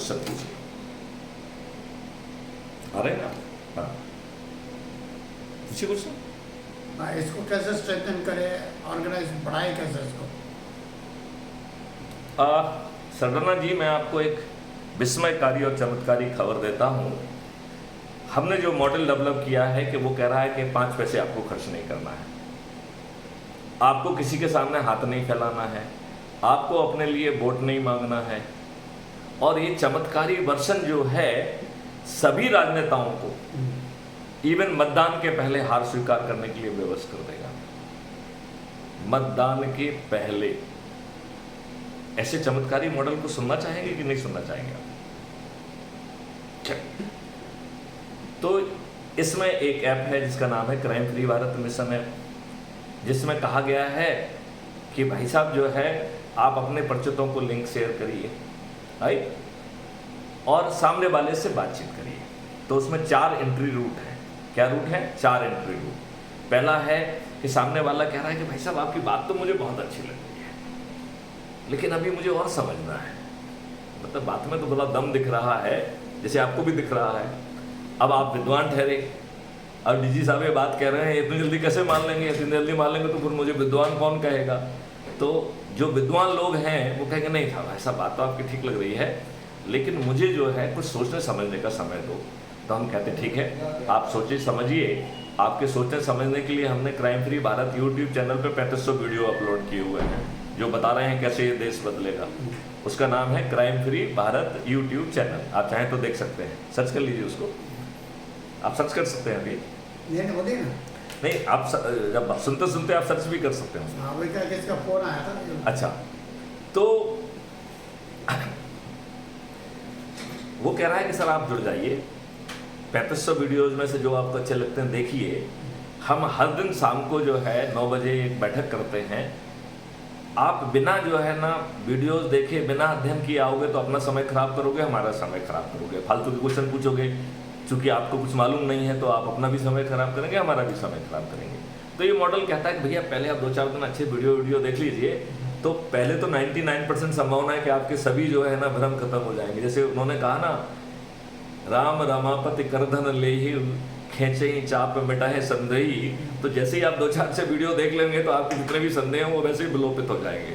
Question पूछिए। आ रहे हैं आप? हाँ, पूछिए क्वेश्चन। इसको कैसे स्ट्रेंथन करें, ऑर्गेनाइज बढ़ाए कैसे इसको? सरदाना जी, मैं आपको एक विस्मयकारी और चमत्कारी खबर देता हूँ। हमने जो मॉडल डेवलप किया है कि वो कह रहा है कि 5 पैसे आपको खर्च नहीं करना है, आपको किसी के सामने हाथ नहीं फैलाना है, आपको अपने लिए वोट नहीं मांगना है, और ये चमत्कारी वर्षन जो है सभी राजनेताओं को इवन मतदान के पहले हार स्वीकार करने के लिए विवश कर देगा। मतदान के पहले ऐसे चमत्कारी मॉडल को सुनना चाहेंगे कि नहीं सुनना चाहेंगे आप? तो इसमें एक ऐप है जिसका नाम है crime free Bharat mission app, जिसमें कहा गया है कि भाई साहब जो है आप अपने परिचितों को लिंक शेयर करिए, राइट, और सामने वाले से बातचीत करिए। तो उसमें 4 एंट्री रूट है। क्या रूट है? 4 एंट्री रूट। पहला है कि सामने वाला कह रहा है कि भाई साहब आपकी बात तो मुझे बहुत अच्छी लगी है, लेकिन अभी मुझे और समझना है, मतलब बात में तो बड़ा दम दिख रहा है, जैसे आपको भी दिख रहा है। अब आप विद्वान ठहरे, अब डीजी साहब ये बात कह रहे हैं, इतनी जल्दी कैसे मान लेंगे? इतनी जल्दी मान लेंगे तो फिर मुझे विद्वान कौन कहेगा? तो जो विद्वान लोग हैं वो कहेंगे नहीं था ऐसा, बात तो आपकी ठीक लग रही है, लेकिन मुझे जो है कुछ सोचने समझने का समय दो। तो हम कहते हैं ठीक है, आप सोचिए समझिए। आपके सोचने समझने के लिए हमने crime free Bharat YouTube channel पे 3500 वीडियो अपलोड किए हुए हैं जो बता रहे हैं कैसे ये देश बदलेगा। उसका नाम है crime free Bharat YouTube channel, आप चाहें तो देख सकते हैं, सर्च कर लीजिए उसको, आप सर्च कर सकते हैं अभी। नहीं, आप जब सुनते सुनते आप सर्च भी कर सकते हैं। इसका फोन आया था। अच्छा, तो वो कह रहा है कि सर आप जुड़ जाइए, 3500 वीडियोज में से जो आपको अच्छे लगते हैं देखिए। हम हर दिन शाम को जो है 9 बजे एक बैठक करते हैं। आप बिना जो है ना वीडियोस देखे, बिना अध्ययन किए आओगे तो अपना समय खराब करोगे, हमारा समय खराब करोगे, फालतू के क्वेश्चन पूछोगे, चूंकि आपको कुछ मालूम नहीं है तो आप अपना भी समय खराब करेंगे, हमारा भी समय खराब करेंगे। तो ये मॉडल कहता है कि भैया पहले आप 2-4 दिन अच्छे वीडियो देख लीजिए, तो पहले तो 99% संभावना है कि आपके सभी जो है ना भ्रम खत्म हो जाएंगे। जैसे उन्होंने कहा ना, राम रमापति करधन लेहि खेचे चाप मिटाहे संदेही। तो जैसे ही आप 2-4 से वीडियो देख लेंगे तो आपके जितने भी संदेह हैं वो वैसे ही विलोपित हो जाएंगे।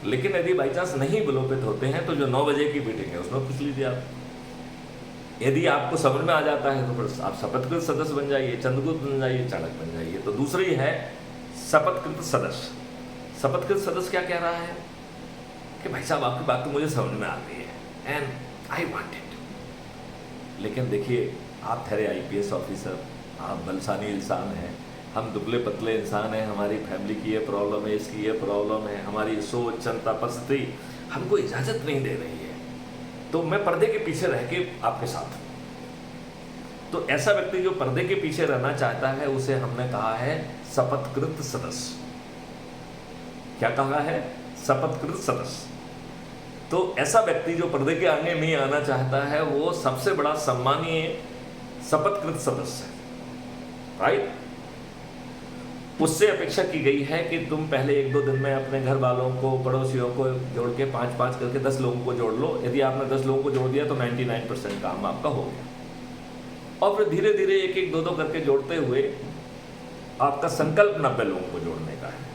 लेकिन यदि बाई चांस नहीं विलोपित होते हैं तो जो 9 बजे की मीटिंग है उसमें पूछ लीजिए आप। यदि आपको समझ में आ जाता है तो फिर आप शपथकृत सदस्य बन जाइए, चंद्रगुप्त बन जाइए, चाणक्य बन जाइए। तो दूसरी है शपथकृत सदस्य। शपथकृत सदस्य क्या कह रहा है कि भाई साहब आपकी बात तो मुझे समझ में आ रही है एंड आई वांट इट, लेकिन देखिए आप ठहरे IPS ऑफिसर, आप बलसानी इंसान हैं, हम दुबले पतले इंसान हैं, हमारी फैमिली की ये प्रॉब्लम है, इसकी ये प्रॉब्लम है, हमारी सोच क्षमता परिस्थिति हमको इजाज़त नहीं दे रही है, तो मैं पर्दे के पीछे रह के आपके साथ हूँ। तो ऐसा व्यक्ति जो पर्दे के पीछे रहना चाहता है उसे हमने कहा है शपथकृत सदस्य। क्या कहा है? शपथकृत सदस्य। तो ऐसा व्यक्ति जो पर्दे के आगे नहीं आना चाहता है वो सबसे बड़ा सम्मानीय शपथकृत सदस्य है, राइट। उससे अपेक्षा की गई है कि तुम पहले 1-2 दिन में अपने घर वालों को, पड़ोसियों को जोड़ के 5-5 करके 10 लोगों को जोड़ लो। यदि आपने 10 लोगों को जोड़ दिया तो 99% काम आपका हो गया। और फिर धीरे धीरे 1-1, 2-2 करके जोड़ते हुए आपका संकल्प 90 लोगों को जोड़ने का है।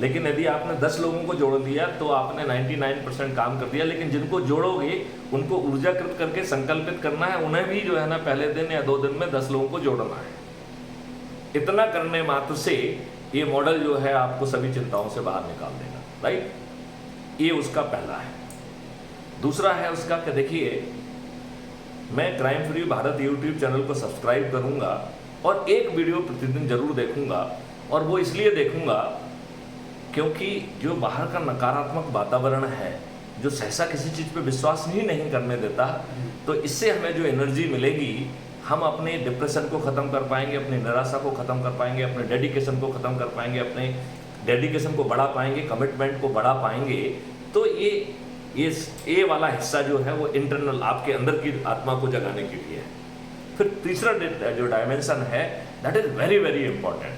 लेकिन यदि आपने 10 लोगों को जोड़ दिया तो आपने 99% काम कर दिया। लेकिन जिनको जोड़ोगे उनको ऊर्जाकृत करके संकल्पित करना है, उन्हें भी जो है ना पहले दिन या 2 दिन में 10 लोगों को जोड़ना है। इतना करने मात्र से ये मॉडल जो है आपको सभी चिंताओं से बाहर निकाल देगा, राइट। ये उसका पहला है। दूसरा है उसका कि देखिए मैं crime free Bharat YouTube channel को सब्सक्राइब करूंगा और एक वीडियो प्रतिदिन जरूर देखूंगा, और वो इसलिए देखूंगा क्योंकि जो बाहर का नकारात्मक वातावरण है जो सहसा किसी चीज़ पे विश्वास ही नहीं करने देता, तो इससे हमें जो एनर्जी मिलेगी हम अपने डिप्रेशन को ख़त्म कर पाएंगे, अपनी निराशा को ख़त्म कर पाएंगे, अपने डेडिकेशन को ख़त्म कर पाएंगे, अपने डेडिकेशन को बढ़ा पाएंगे, कमिटमेंट को बढ़ा पाएंगे। तो ये वाला हिस्सा जो है वो इंटरनल आपके अंदर की आत्मा को जगाने के लिए है। फिर तीसरा जो डायमेंशन है that is very very important,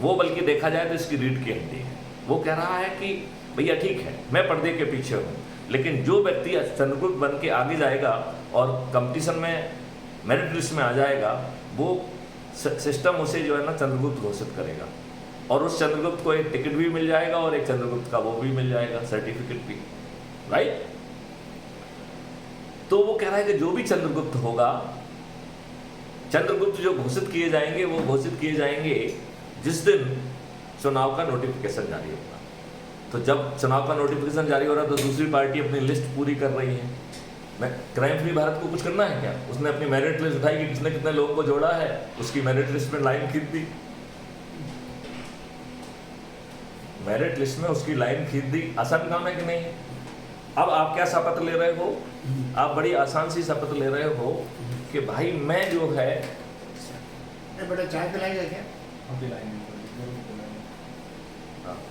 वो बल्कि देखा जाए तो इसकी रीढ़ की हड्डी है। वो कह रहा है कि भैया ठीक है मैं पर्दे के पीछे हूँ, लेकिन जो व्यक्ति चंद्रगुप्त बन के आगे जाएगा और कंपटीशन में मेरिट लिस्ट में आ जाएगा, वो सिस्टम उसे जो है ना चंद्रगुप्त घोषित करेगा, और उस चंद्रगुप्त को एक टिकट भी मिल जाएगा और एक चंद्रगुप्त का वो भी मिल जाएगा, सर्टिफिकेट भी, राइट। तो वो कह रहा है कि जो भी चंद्रगुप्त होगा, चंद्रगुप्त जो घोषित किए जाएंगे वो घोषित किए जाएंगे जिस दिन चुनाव का नोटिफिकेशन जारी होगा। तो जब चुनाव का नोटिफिकेशन जारी हो रहा है तो दूसरी पार्टी अपनी लिस्ट पूरी कर रही है। मैं क्राइम फ्री भारत को कुछ करना है क्या? उसने अपनी मेरिट लिस्ट उठाई कि किसने कितने लोगों को जोड़ा है, उसकी मेरिट लिस्ट में लाइन खींच दी, मेरिट लिस्ट में उसकी लाइन खींच दी। आसान काम है कि नहीं? अब आप क्या शपथ ले रहे हो? आप बड़ी आसान सी शपथ ले रहे हो कि भाई मैं जो है बेटा चाय पिलाएगा क्या?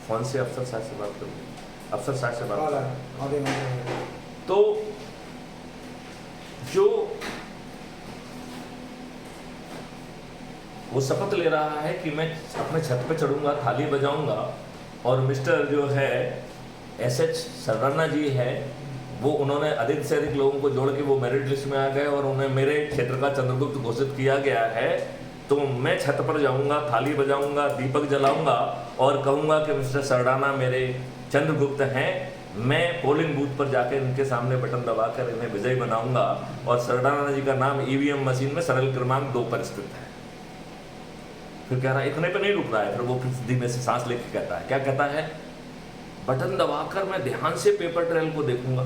फोन से अफसर साहब से बात करूँ, अफसर साहब से बात करूँ। तो जो वो शपथ ले रहा है कि मैं अपने छत पे चढ़ूंगा, थाली बजाऊंगा, और मिस्टर जो है एसएच सरदाना जी है, वो उन्होंने अधिक से अधिक लोगों को जोड़ के वो मेरिट लिस्ट में आ गए और उन्हें मेरे क्षेत्र का चंद्रगुप्त घोषित किया गया है। तो मैं छत पर जाऊंगा, थाली बजाऊंगा, दीपक जलाऊंगा और कहूंगा कि मिस्टर सरदाना मेरे चंद्रगुप्त हैं। मैं पोलिंग बूथ पर जाकर इनके सामने बटन दबाकर इन्हें विजयी बनाऊंगा, और सरदाना जी का नाम ईवीएम मशीन में सरल क्रमांक 2 पर स्थित है। फिर कह रहा है, इतने पे नहीं रुक रहा है, फिर वो धीमे से सांस लेके कहता है, क्या कहता है? बटन दबाकर मैं ध्यान से पेपर ट्रेल को देखूंगा।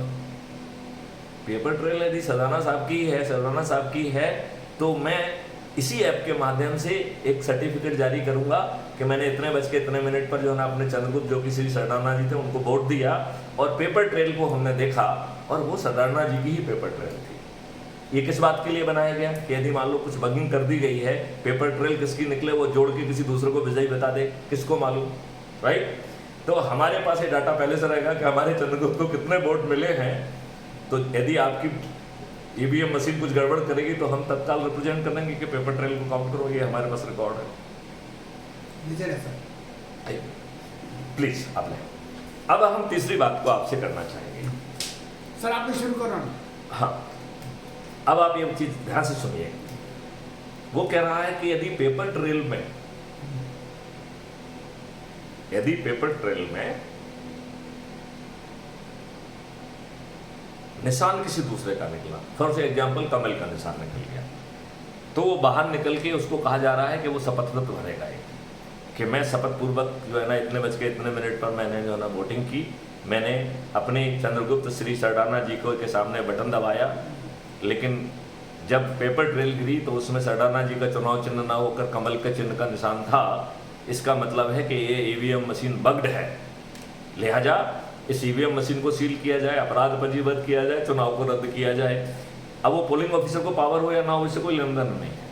पेपर ट्रेल यदि सरदाना साहब की है, सरदाना साहब की है, तो मैं इसी ऐप के माध्यम से एक सर्टिफिकेट जारी करूंगा कि मैंने इतने बज के इतने मिनट पर जो है ना अपने चंद्रगुप्त जो कि श्री सरदाना जी थे उनको वोट दिया, और पेपर ट्रेल को हमने देखा और वो सरदाना जी की ही पेपर ट्रेल थी। ये किस बात के लिए बनाया गया कि यदि मान लो कुछ बगिंग कर दी गई है, पेपर ट्रेल किसकी निकले वो जोड़ के किसी दूसरे को विजयी बता दे, किसको मालूम, राइट। तो हमारे पास ये डाटा पहले से रहेगा कि हमारे चंद्रगुप्त को कितने वोट मिले हैं। तो यदि आपकी ईवीएम मशीन कुछ गड़बड़ करेगी तो हम तत्काल रिप्रेजेंट करेंगे कि पेपर ट्रेल को काउंट करो, ये हमारे पास रिकॉर्ड है। प्लीज आप ले। अब हम तीसरी बात को आपसे करना चाहेंगे। सर आप भी शुरू करो ना। हाँ, अब आप ये चीज ध्यान से सुनिए। वो कह रहा है कि यदि पेपर ट्रेल में निशान किसी दूसरे का निकला, फॉर एग्जाम्पल कमल का निशान निकल गया, तो वो बाहर निकल के उसको कहा जा रहा है कि वो शपथ भरेगा कि मैं शपथ पूर्वक जो है ना इतने बज के इतने मिनट पर मैंने जो है ना वोटिंग की, मैंने अपने चंद्रगुप्त श्री सरदाना जी को के सामने बटन दबाया, लेकिन जब पेपर ट्रेल गिरी तो उसमें सरदाना जी का चुनाव चिन्ह ना होकर कमल के चिन्ह का निशान था। इसका मतलब है कि ये ईवीएम मशीन बग्ड है, लिहाजा इस ईवीएम मशीन को सील किया जाए, अपराध पंजीबद्ध किया जाए, चुनाव को रद्द किया जाए। अब वो पोलिंग ऑफिसर को पावर हो या ना हो, इससे कोई लेन देन नहीं है।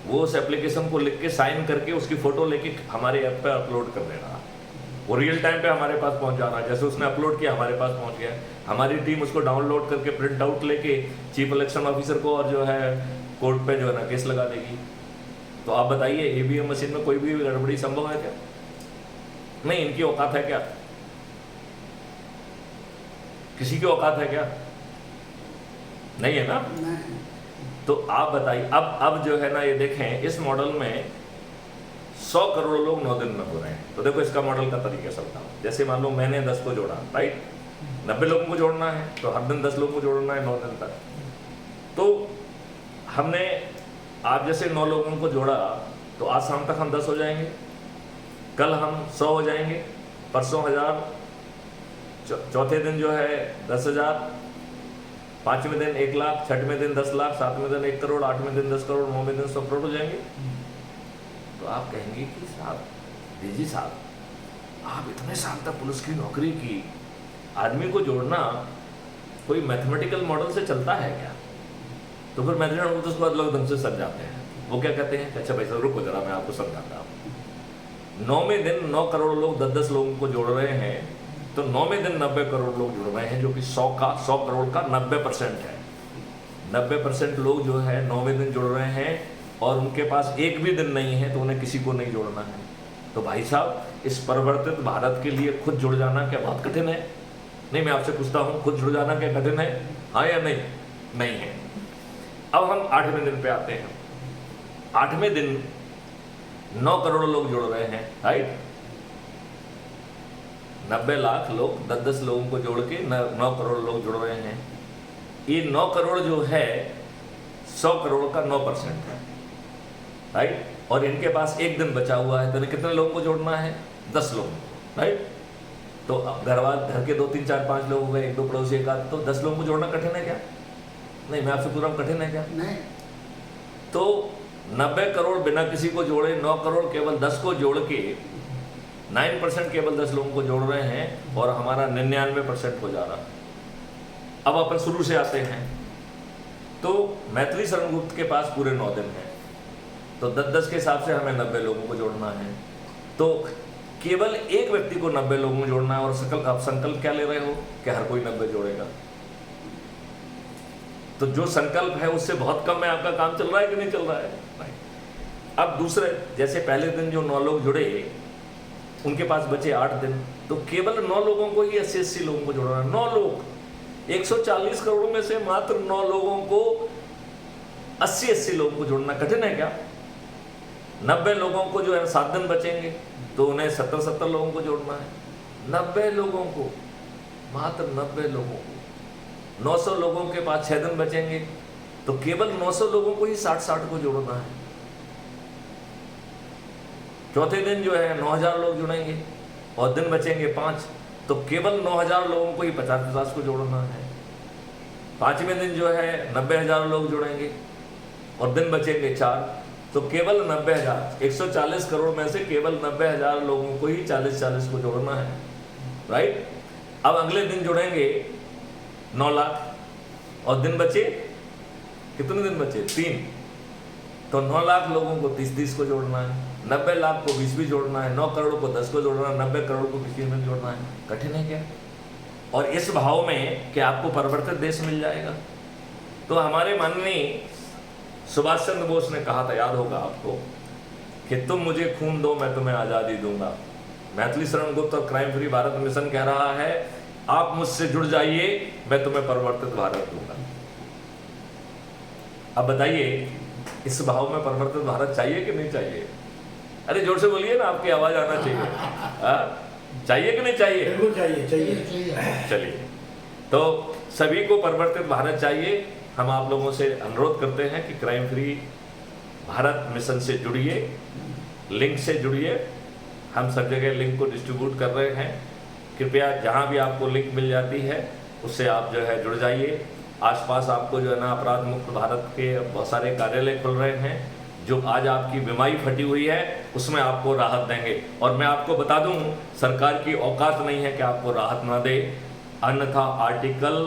वो उस एप्लीकेशन को लिख के साइन करके उसकी फोटो लेके हमारे ऐप पे अपलोड कर दे रहा है, वो रियल टाइम पे हमारे पास पहुंच जा रहा है। जैसे उसने अपलोड किया हमारे पास पहुंच गया, हमारी टीम उसको डाउनलोड करके प्रिंट आउट लेके चीफ इलेक्शन ऑफिसर को और जो है कोर्ट पे जो है ना केस लगा देगी। तो आप बताइए, ईवीएम मशीन में कोई भी गड़बड़ी संभव है क्या? नहीं, इनकी औकात है क्या? किसी की औकात है क्या? नहीं है ना। तो आप बताइए, अब जो है ना ये देखें, इस मॉडल में 100 करोड़ लोग 9 दिन में हो रहे हैं। तो देखो इसका मॉडल का तरीका समझाओ। जैसे मान लो मैंने 10 को जोड़ा, राइट, 90 लोगों को जोड़ना है, तो हर दिन 10 लोगों को जोड़ना है 9 दिन तक। तो हमने आज जैसे 9 लोगों को जोड़ा, तो आज शाम तक हम 10 हो जाएंगे, कल हम 100 हो जाएंगे, परसों 1000, चौथे दिन जो है 10,000, 5वें दिन 1 लाख, 6वें दिन 10 लाख, 7वें दिन 1 करोड़, 8वें दिन 10 करोड़, 9वें दिन 100 करोड़ हो जाएंगे। तो आप कहेंगे कि साहब, डीजी साहब, आप इतने साल तक पुलिस की नौकरी की, आदमी को जोड़ना कोई मैथमेटिकल मॉडल से चलता है क्या? तो फिर मैथमेटिकल मॉडल उसके बाद लोग ढंग से सज जाते हैं। वो क्या कहते हैं, अच्छा भाई साहब रुको जरा, मैं आपको समझाता हूँ। 9वें दिन 9 करोड़ लोग 10-10 लोगों को जोड़ रहे हैं, तो 9वें दिन 90 करोड़ लोग जुड़ रहे हैं, जो कि 100 करोड़ का 90% है। 90% लोग जो है 9वें दिन जुड़ रहे हैं, और उनके पास एक भी दिन नहीं है, तो उन्हें किसी को नहीं जोड़ना है। तो भाई साहब, इस परिवर्तित भारत के लिए खुद जुड़ जाना क्या बहुत कठिन है? नहीं, मैं आपसे पूछता हूँ, खुद जुड़ जाना क्या कठिन है? हाँ या नहीं? नहीं है। अब हम 8वें दिन पे आते हैं। 8वें दिन 9 करोड़ लोग जुड़ रहे हैं, राइट? 90 लाख लोग 10-10 लोगों को जोड़ के 9 करोड़ लोग जुड़ रहे हैं। ये 9 करोड़ जो है 100 करोड़ का 9% है, राइट? और इनके पास एक दिन बचा हुआ है, तो इन्हें कितने लोगों को जोड़ना है? 10 लोगों को, राइट? तो अब घर के 2 3 4 5 लोग हो गए, 1 2 पड़ोसी, एक आध, तो 10 लोगों को जोड़ना कठिन है क्या? नहीं, मैं आपसे पूछ रहा हूँ, कठिन है क्या? नहीं। तो 90 करोड़ बिना किसी को जोड़े, 9 करोड़ केवल 10 को जोड़ के 9% केवल 10 लोगों को जोड़ रहे हैं और हमारा 99% हो जा रहा। अब अपन शुरू से आते हैं। तो मैथिली शरण गुप्त के पास पूरे 9 दिन हैं, तो 10-10 के हिसाब से हमें 90 लोगों को जोड़ना है। तो केवल एक व्यक्ति को 90 लोगों को जोड़ना है, और आप संकल्प क्या ले रहे हो कि हर कोई 90 जोड़ेगा। तो जो संकल्प है उससे बहुत कम में आपका काम चल रहा है कि नहीं चल रहा है? नहीं। अब दूसरे, जैसे पहले दिन जो 9 लोग जुड़े, उनके पास बचे 8 दिन, तो केवल 9 लोगों को ही 80-80 लोगों को जोड़ना है। 9 लोग, 140 करोड़ में से मात्र 9 लोगों को 80-80 लोगों को जोड़ना कठिन है क्या? 90 लोगों को जो है 7 दिन बचेंगे, तो उन्हें 70-70 लोगों को जोड़ना है। 90 लोगों को, मात्र 90 लोगों को, 900 लोगों के पास 6 दिन बचेंगे, तो केवल 900 लोगों को ही 60-60 को जोड़ना है। चौथे दिन जो है 9000 लोग जुड़ेंगे और दिन बचेंगे 5, तो केवल 9000 लोगों को ही 50-50 को जोड़ना है। 5वें दिन जो है 90,000 लोग जुड़ेंगे और दिन बचेंगे 4, तो केवल 90,000, 140 करोड़ में से केवल 90,000 लोगों को ही 40-40 को जोड़ना है, राइट? अब अगले दिन जुड़ेंगे 9 लाख और दिन बचे, कितने दिन बचे? 3, तो 9 लाख लोगों को 30-30 को जोड़ना है, 90 लाख को 20 जोड़ना है, 9 करोड़ को 10 को जोड़ना है, 90 करोड़ को 20 में जोड़ना है। कठिन है क्या? और इस भाव में कि आपको परिवर्तित देश मिल जाएगा। तो हमारे माननीय सुभाष चंद्र बोस ने कहा था, याद होगा आपको, कि तुम मुझे खून दो मैं तुम्हें आज़ादी दूंगा। मैथिली शरण गुप्त और क्राइम फ्री भारत मिशन कह रहा है, आप मुझसे जुड़ जाइए, मैं तुम्हें परिवर्तित भारत दूंगा। अब बताइए, इस भाव में परिवर्तित भारत चाहिए कि नहीं चाहिए? अरे जोर से बोलिए ना, आपकी आवाज आना चाहिए। चाहिए कि नहीं चाहिए? बिल्कुल चाहिए, चाहिए। चलिए, तो सभी को परिवर्तित भारत चाहिए। हम आप लोगों से अनुरोध करते हैं कि क्राइम फ्री भारत मिशन से जुड़िए, लिंक से जुड़िए। हम सब जगह लिंक को डिस्ट्रीब्यूट कर रहे हैं। कृपया जहां भी आपको लिंक मिल जाती है उससे आप जो है जुड़ जाइए। आसपास आपको जो है ना अपराध मुक्त भारत के बहुत सारे कार्यालय खुल रहे हैं, जो आज आपकी बीमारी फटी हुई है उसमें आपको राहत देंगे। और मैं आपको बता दूं, सरकार की औकात नहीं है कि आपको राहत ना दे, अन्यथा आर्टिकल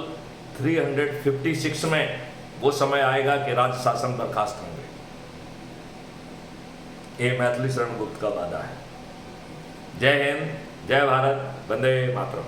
356 में वो समय आएगा कि राज्य शासन बर्खास्त होंगे। ये मैथिली शरण गुप्त का वादा है। जय हिंद, जय भारत, वंदे मातरम।